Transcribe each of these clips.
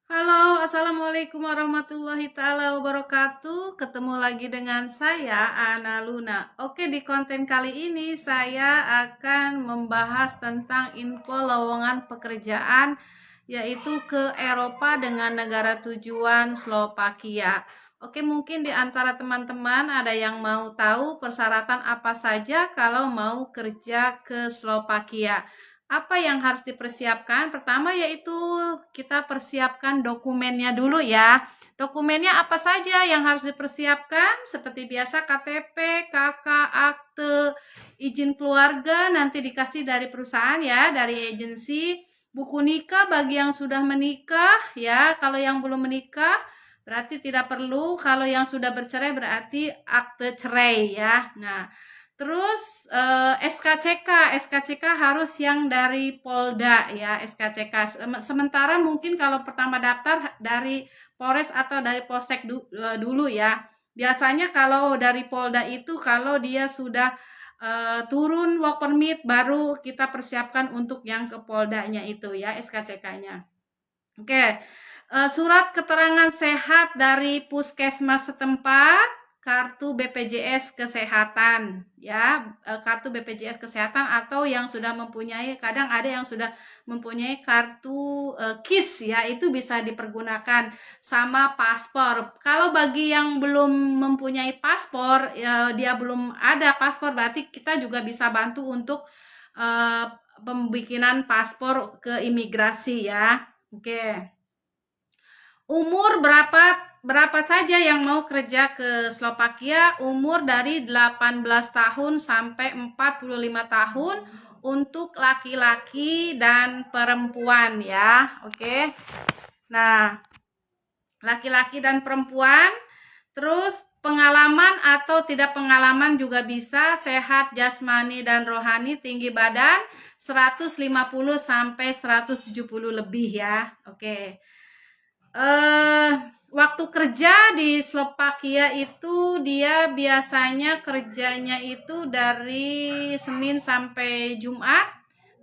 Halo, Assalamualaikum warahmatullahi taala wabarakatuh. Ketemu lagi dengan saya, Ana Luna. Oke, di konten kali ini saya akan membahas tentang info lowongan pekerjaan, yaitu ke Eropa dengan negara tujuan Slovakia. Oke, mungkin di antara teman-teman ada yang mau tahu persyaratan apa saja kalau mau kerja ke Slovakia. Apa yang harus dipersiapkan? Pertama yaitu kita persiapkan dokumennya dulu ya. Dokumennya apa saja yang harus dipersiapkan? Seperti biasa KTP, KK, akte, izin keluarga nanti dikasih dari perusahaan ya, dari agensi. Buku nikah bagi yang sudah menikah ya. Kalau yang belum menikah berarti tidak perlu. Kalau yang sudah bercerai berarti akte cerai ya. Nah, terus SKCK harus yang dari Polda ya, SKCK. Sementara mungkin kalau pertama daftar dari Polres atau dari Polsek dulu ya. Biasanya kalau dari Polda itu kalau dia sudah turun work permit baru kita persiapkan untuk yang ke Poldanya itu ya, SKCK-nya. Oke, surat keterangan sehat dari puskesmas setempat, kartu BPJS Kesehatan, ya, kartu BPJS Kesehatan atau yang sudah mempunyai, kadang ada yang sudah mempunyai kartu KIS, ya, itu bisa dipergunakan sama paspor. Kalau bagi yang belum mempunyai paspor, ya, dia belum ada paspor, berarti kita juga bisa bantu untuk pembikinan paspor ke imigrasi ya. Oke. Umur berapa saja yang mau kerja ke Slovakia? Umur dari 18 tahun sampai 45 tahun untuk laki-laki dan perempuan ya. Oke. Nah, laki-laki dan perempuan, terus pengalaman atau tidak pengalaman juga bisa, sehat jasmani dan rohani, tinggi badan 150 sampai 170 lebih ya. Oke. Waktu kerja di Slovakia itu dia biasanya kerjanya itu dari Senin sampai Jumat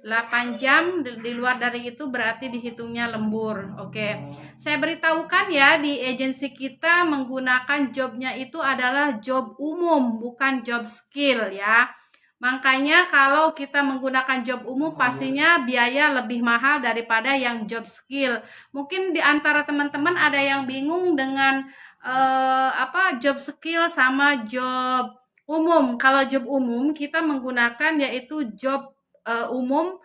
8 jam, di luar dari itu berarti dihitungnya lembur. Oke. Saya beritahukan ya, di agensi kita menggunakan jobnya itu adalah job umum, bukan job skill ya. Makanya kalau kita menggunakan job umum pastinya biaya lebih mahal daripada yang job skill. Mungkin di antara teman-teman ada yang bingung dengan job skill sama job umum. Kalau job umum kita menggunakan yaitu job umum,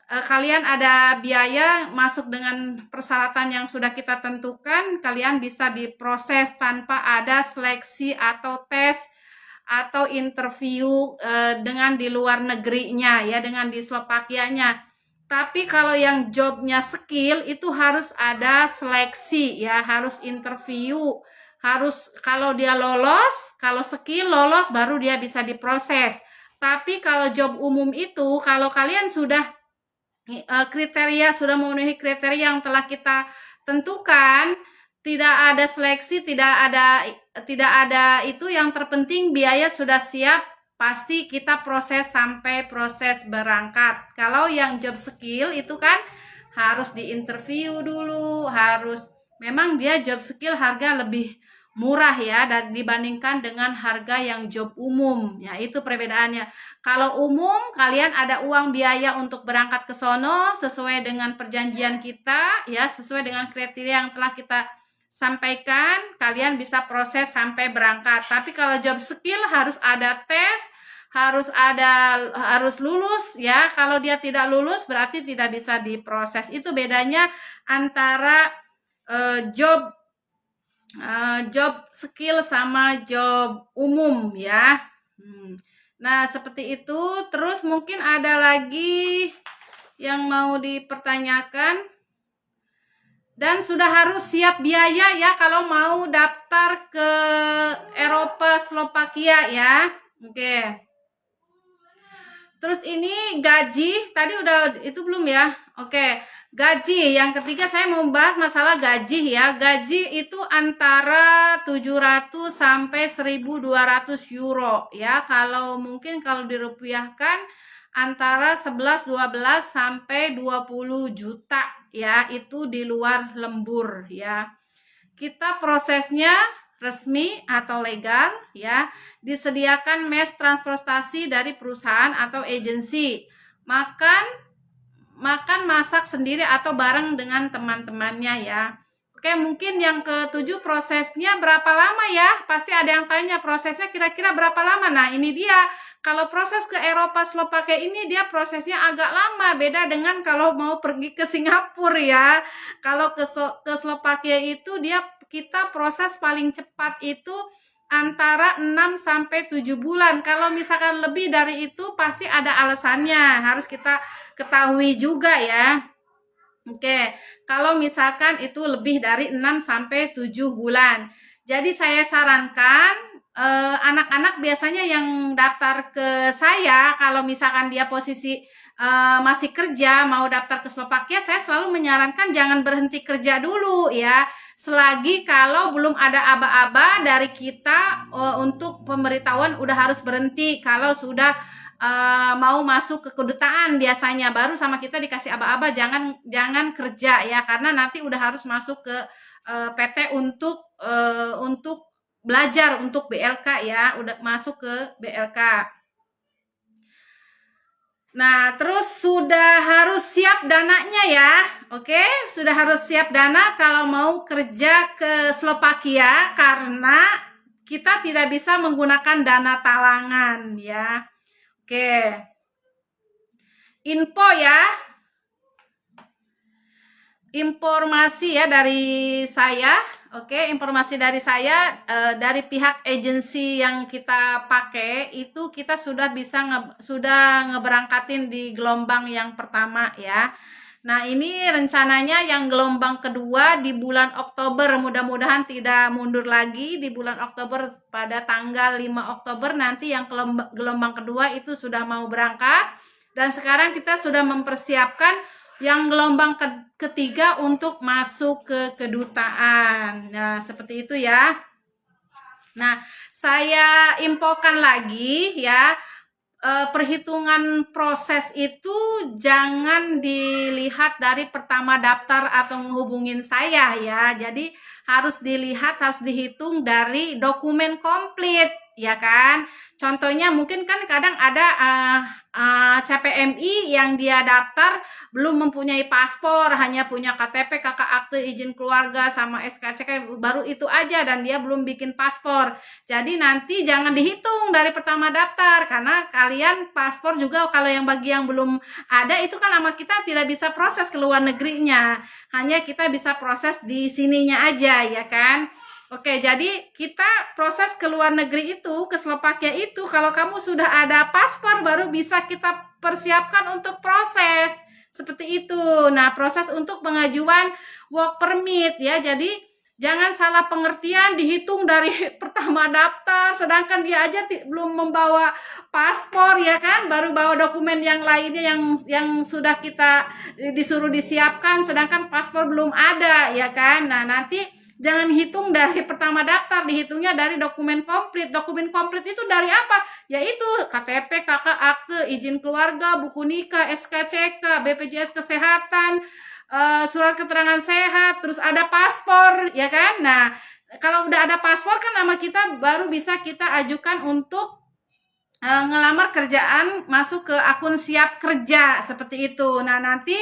kalian ada biaya masuk dengan persyaratan yang sudah kita tentukan, kalian bisa diproses tanpa ada seleksi atau tes atau interview dengan di luar negerinya ya, dengan di Slovakianya. Tapi kalau yang jobnya skill itu harus ada seleksi ya, harus interview, harus kalau dia lolos, kalau skill lolos baru dia bisa diproses. Tapi kalau job umum itu, kalau kalian sudah sudah memenuhi kriteria yang telah kita tentukan, tidak ada seleksi, tidak ada itu, yang terpenting biaya sudah siap, pasti kita proses sampai proses berangkat. Kalau yang job skill itu kan harus diinterview dulu, harus memang dia job skill harga lebih murah ya dan dibandingkan dengan harga yang job umum. Ya, itu perbedaannya. Kalau umum kalian ada uang biaya untuk berangkat ke sono sesuai dengan perjanjian kita ya, sesuai dengan kriteria yang telah kita sampaikan, kalian bisa proses sampai berangkat. Tapi kalau job skill harus ada tes, harus lulus ya. Kalau dia tidak lulus berarti tidak bisa diproses. Itu bedanya antara job skill sama job umum ya. Nah, seperti itu. Terus mungkin ada lagi yang mau dipertanyakan. Dan sudah harus siap biaya ya kalau mau daftar ke Eropa Slovakia ya. Oke. Terus ini gaji, tadi udah itu belum ya? Oke. Gaji, yang ketiga saya mau bahas masalah gaji ya. Gaji itu antara 700 sampai 1.200 euro ya. Kalau mungkin kalau dirupiahkan antara 11, 12 sampai 20 juta ya, itu di luar lembur ya. Kita prosesnya resmi atau legal ya, disediakan mes transportasi dari perusahaan atau agensi. Makan masak sendiri atau bareng dengan teman-temannya ya. Oke, mungkin yang ketujuh, prosesnya berapa lama ya? Pasti ada yang tanya prosesnya kira-kira berapa lama. Nah, ini dia. Kalau proses ke Eropa Slovakia ini dia prosesnya agak lama, beda dengan kalau mau pergi ke Singapura ya. Kalau ke Slovakia itu kita proses paling cepat itu antara 6 sampai 7 bulan. Kalau misalkan lebih dari itu pasti ada alasannya, harus kita ketahui juga ya. Oke, kalau misalkan itu lebih dari 6 sampai 7 bulan. Jadi saya sarankan anak-anak biasanya yang daftar ke saya, kalau misalkan dia posisi masih kerja mau daftar ke Slovakia, saya selalu menyarankan jangan berhenti kerja dulu ya. Selagi kalau belum ada aba-aba dari kita untuk pemberitahuan udah harus berhenti. Kalau sudah mau masuk ke kedutaan biasanya baru sama kita dikasih aba-aba, jangan kerja ya, karena nanti udah harus masuk ke PT untuk belajar untuk BLK ya, udah masuk ke BLK. Nah, terus sudah harus siap dananya ya. Oke, sudah harus siap dana kalau mau kerja ke Slovakia, karena kita tidak bisa menggunakan dana talangan ya. Oke, info ya, informasi ya dari saya. Oke, informasi dari saya, dari pihak agensi yang kita pakai itu kita sudah bisa ngeberangkatin di gelombang yang pertama ya. Nah, ini rencananya yang gelombang kedua di bulan Oktober, mudah-mudahan tidak mundur lagi di bulan Oktober, pada tanggal 5 Oktober nanti yang gelombang kedua itu sudah mau berangkat, dan sekarang kita sudah mempersiapkan yang gelombang ketiga untuk masuk ke kedutaan. Nah, seperti itu ya. Nah, saya infokan lagi ya, perhitungan proses itu jangan dilihat dari pertama daftar atau menghubungin saya ya. Jadi harus dihitung dari dokumen komplit ya kan. Contohnya mungkin kan kadang ada CPMI yang dia daftar belum mempunyai paspor, hanya punya KTP, kakak akte izin keluarga sama SKCK, baru itu aja, dan dia belum bikin paspor. Jadi nanti jangan dihitung dari pertama daftar, karena kalian paspor juga kalau yang bagi yang belum ada itu kan nama kita tidak bisa proses ke luar negerinya, hanya kita bisa proses di sininya aja ya kan. Oke, jadi kita proses ke luar negeri itu, ke Slovakia itu, kalau kamu sudah ada paspor baru bisa kita persiapkan untuk proses. Seperti itu. Nah, proses untuk pengajuan work permit ya. Jadi jangan salah pengertian dihitung dari pertama daftar, sedangkan dia aja belum membawa paspor ya kan, baru bawa dokumen yang lainnya yang sudah kita disuruh disiapkan, sedangkan paspor belum ada ya kan. Nah, nanti jangan hitung dari pertama daftar, dihitungnya dari dokumen komplit. Dokumen komplit itu dari apa? Yaitu KTP, kakak akte, izin keluarga, buku nikah, SKCK, BPJS Kesehatan, surat keterangan sehat, terus ada paspor, ya kan? Nah, kalau udah ada paspor kan nama kita baru bisa kita ajukan untuk ngelamar kerjaan, masuk ke akun siap kerja, seperti itu. Nah, nanti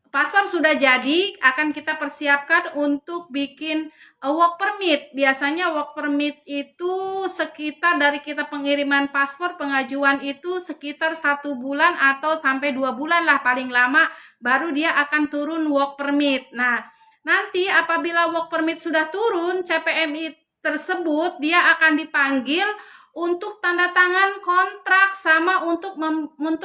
paspor sudah jadi, akan kita persiapkan untuk bikin work permit. Biasanya work permit itu sekitar dari kita pengiriman paspor, pengajuan itu sekitar 1 bulan atau sampai 2 bulan lah paling lama, baru dia akan turun work permit. Nah, nanti apabila work permit sudah turun, CPMI tersebut dia akan dipanggil untuk tanda tangan kontrak sama untuk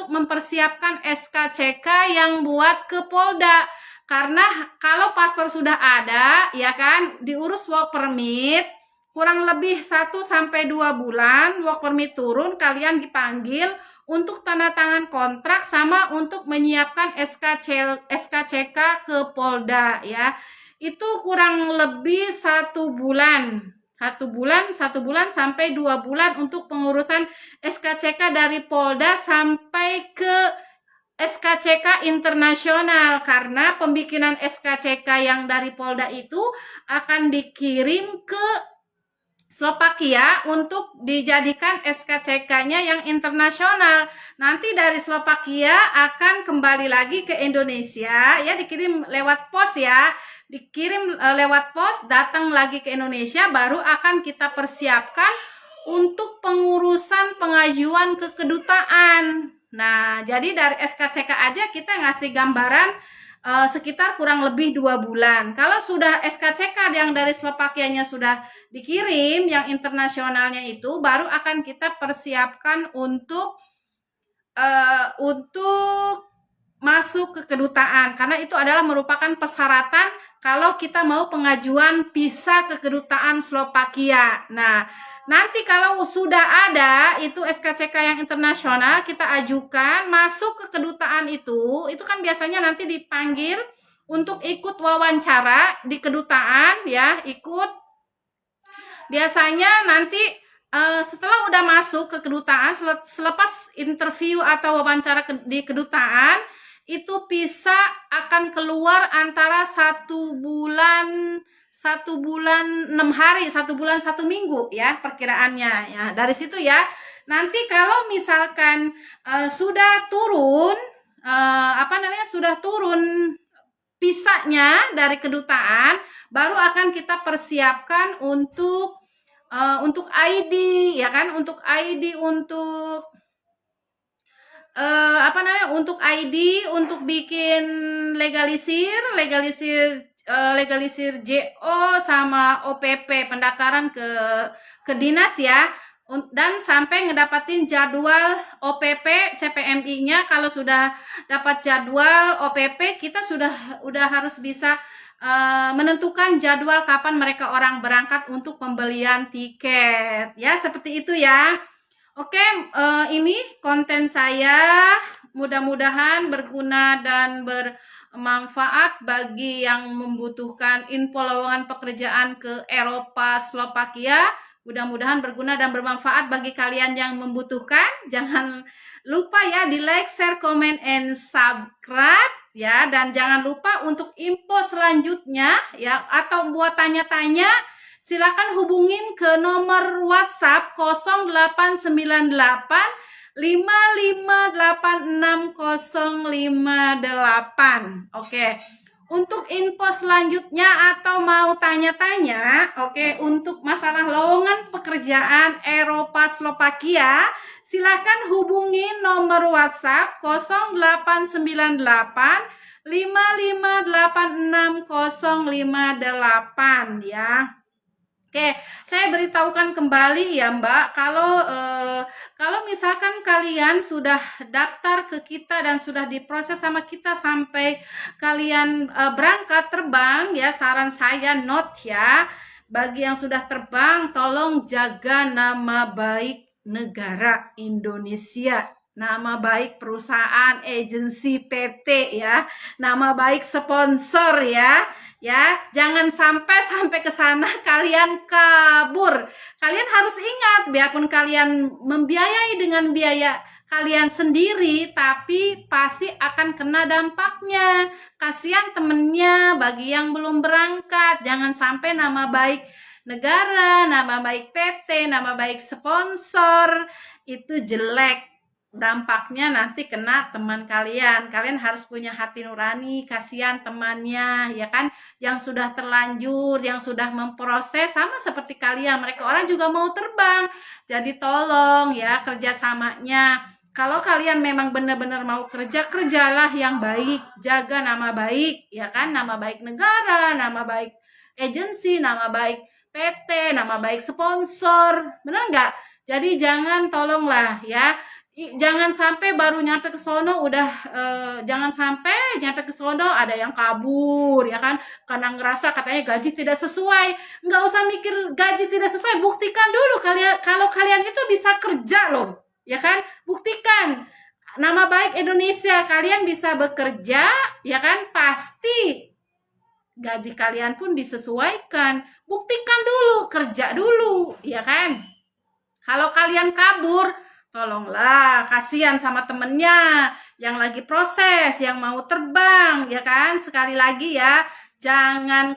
mempersiapkan SKCK yang buat ke Polda. Karena kalau paspor sudah ada ya kan, diurus work permit kurang lebih 1 sampai 2 bulan, work permit turun, kalian dipanggil untuk tanda tangan kontrak sama untuk menyiapkan SKCK ke Polda ya. Itu kurang lebih 1 bulan. 1 bulan sampai 2 bulan untuk pengurusan SKCK dari Polda sampai ke SKCK internasional, karena pembikinan SKCK yang dari Polda itu akan dikirim ke Slovakia untuk dijadikan SKCK-nya yang internasional. Nanti dari Slovakia akan kembali lagi ke Indonesia, ya, dikirim lewat pos, ya. Dikirim lewat pos, datang lagi ke Indonesia, baru akan kita persiapkan untuk pengurusan pengajuan ke kedutaan. Nah, jadi dari SKCK aja kita ngasih gambaran sekitar kurang lebih 2 bulan. Kalau sudah SKCK yang dari Slovakianya sudah dikirim, yang internasionalnya itu baru akan kita persiapkan untuk masuk ke kedutaan, karena itu adalah merupakan persyaratan kalau kita mau pengajuan visa ke kedutaan Slovakia. Nah, nanti kalau sudah ada itu SKCK yang internasional, kita ajukan masuk ke kedutaan itu kan biasanya nanti dipanggil untuk ikut wawancara di kedutaan, ya, ikut. Biasanya nanti setelah udah masuk ke kedutaan, selepas interview atau wawancara di kedutaan, itu visa akan keluar antara 1 bulan 6 hari, 1 bulan 1 minggu, ya, perkiraannya, ya. Dari situ, ya, nanti kalau misalkan sudah turun sudah turun visanya dari kedutaan, baru akan kita persiapkan untuk ID, ya kan, untuk ID, untuk ID, untuk bikin legalisir JO sama OPP, pendaftaran ke dinas, ya, dan sampai ngedapatin jadwal OPP CPMI-nya. Kalau sudah dapat jadwal OPP, kita udah harus bisa menentukan jadwal kapan mereka orang berangkat untuk pembelian tiket, ya, seperti itu, ya. Oke, ini konten saya, mudah-mudahan berguna dan bermanfaat bagi yang membutuhkan info lowongan pekerjaan ke Eropa, Slovakia. Mudah-mudahan berguna dan bermanfaat bagi kalian yang membutuhkan. Jangan lupa, ya, di like, share, comment, and subscribe, ya, dan jangan lupa untuk info selanjutnya, ya, atau buat tanya-tanya, silakan hubungin ke nomor WhatsApp 0898 5586058. Oke. Untuk info selanjutnya atau mau tanya-tanya, oke, untuk masalah lowongan pekerjaan Eropa Slovakia, silakan hubungi nomor WhatsApp 0898 5586058, ya. Oke, saya beritahukan kembali, ya, Mbak, kalau misalkan kalian sudah daftar ke kita dan sudah diproses sama kita sampai kalian berangkat terbang, ya, saran saya note, ya, bagi yang sudah terbang, tolong jaga nama baik negara Indonesia, nama baik perusahaan, agensi, PT, ya, nama baik sponsor, ya, jangan sampai ke sana kalian kabur. Kalian harus ingat, biarpun kalian membiayai dengan biaya kalian sendiri, tapi pasti akan kena dampaknya. Kasihan temennya bagi yang belum berangkat. Jangan sampai nama baik negara, nama baik PT, nama baik sponsor itu jelek. Dampaknya nanti kena teman kalian. Kalian harus punya hati nurani, kasihan temannya, ya kan, yang sudah terlanjur, yang sudah memproses, sama seperti kalian, mereka orang juga mau terbang. Jadi tolong, ya, kerjasamanya. Kalau kalian memang benar-benar mau kerja, kerjalah yang baik, jaga nama baik, ya kan, nama baik negara, nama baik agensi, nama baik PT, nama baik sponsor, benar nggak? Jadi jangan, tolonglah, ya. Jangan sampai baru nyampe ke sono udah jangan sampai nyampe ke sono ada yang kabur, ya kan, karena ngerasa katanya gaji tidak sesuai. Nggak usah mikir gaji tidak sesuai, buktikan dulu kalau kalian itu bisa kerja loh, ya kan, buktikan nama baik Indonesia, kalian bisa bekerja, ya kan, pasti gaji kalian pun disesuaikan. Buktikan dulu, kerja dulu, ya kan. Kalau kalian kabur, tolonglah, kasihan sama temennya yang lagi proses, yang mau terbang, ya kan? Sekali lagi ya, jangan